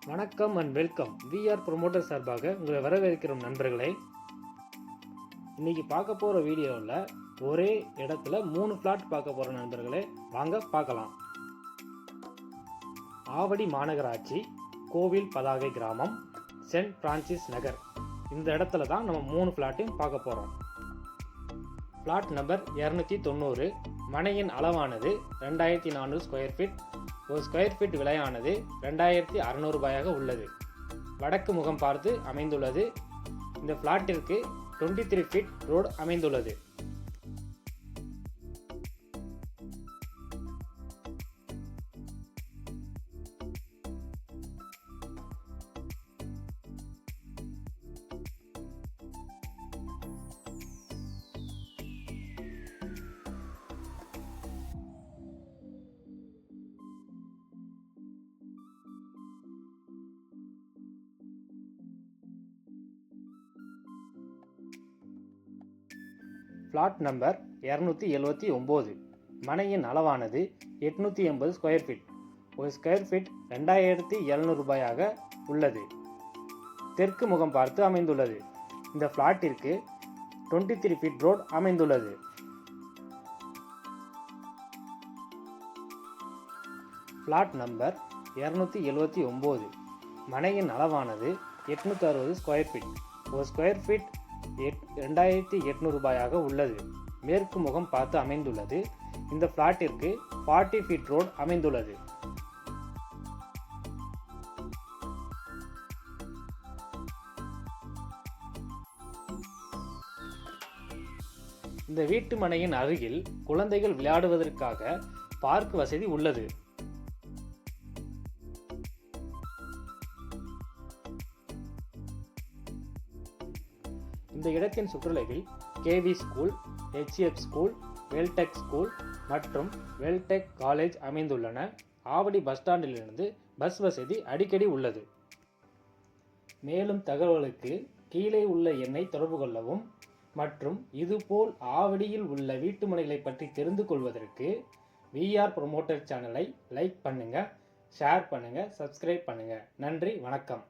வணக்கம் and welcome. VR promoter சார்பாக உங்களை வரவேற்கிறோம் நண்பர்களே. இன்னைக்கு பார்க்க போகிற வீடியோவில் ஒரே இடத்துல 3 பிளாட் பார்க்க போகிற நண்பர்களே, வாங்க பார்க்கலாம். ஆவடி மாநகராட்சி, கோவில் பதாகை கிராமம், சென்ட் பிரான்சிஸ் நகர். இந்த இடத்துல தான் நம்ம 3 பிளாட்டையும் பார்க்க போகிறோம். Plot number 290. மனையின் அளவானது 2400 ஸ்கொயர் ஃபீட். ஒரு ஸ்கொயர் ஃபீட் விலையானது 2600 ரூபாயாக உள்ளது. வடக்கு முகம் பார்த்து அமைந்துள்ளது. இந்த பிளாட்டிற்கு 23 ஃபீட் ரோடு அமைந்துள்ளது. Plot number 279. மனையின் அளவானது 880 ஸ்கொயர் ஃபீட். ஒரு ஸ்கொயர் ஃபீட் 2700 ரூபாயாக உள்ளது. தெற்கு முகம் பார்த்து அமைந்துள்ளது. இந்த பிளாட்டிற்கு 23 ஃபீட் ரோடு அமைந்துள்ளது. Plot number 279. மனையின் அளவானது 860 ஸ்கொயர் ஃபீட். ஒரு ஸ்கொயர் ஃபீட் 2800 ரூபாயாக உள்ளது. மேற்கு முகம் பார்த்து அமைந்துள்ளது. இந்த பிளாட்டிற்கு 40 ஃபீட் ரோடு அமைந்துள்ளது. இந்த வீட்டு மனையின் அருகில் குழந்தைகள் விளையாடுவதற்காக பார்க் வசதி உள்ளது. இந்த இடத்தின் சுற்றுலையில் KV school, HF school, Veltech school மற்றும் வெல்டெக் காலேஜ் அமைந்துள்ளன. ஆவடி பஸ் ஸ்டாண்டிலிருந்து பஸ் வசதி அடிக்கடி உள்ளது. மேலும் தகவலுக்கு கீழே உள்ள எண்ணை தொடர்பு கொள்ளவும் மற்றும் இதுபோல் ஆவடியில் உள்ள வீட்டு மனைகளை பற்றி தெரிந்து கொள்வதற்கு விஆர் ப்ரொமோட்டர் சேனலை லைக் பண்ணுங்க, ஷேர் பண்ணுங்க, சப்ஸ்கிரைப் பண்ணுங்க. நன்றி, வணக்கம்.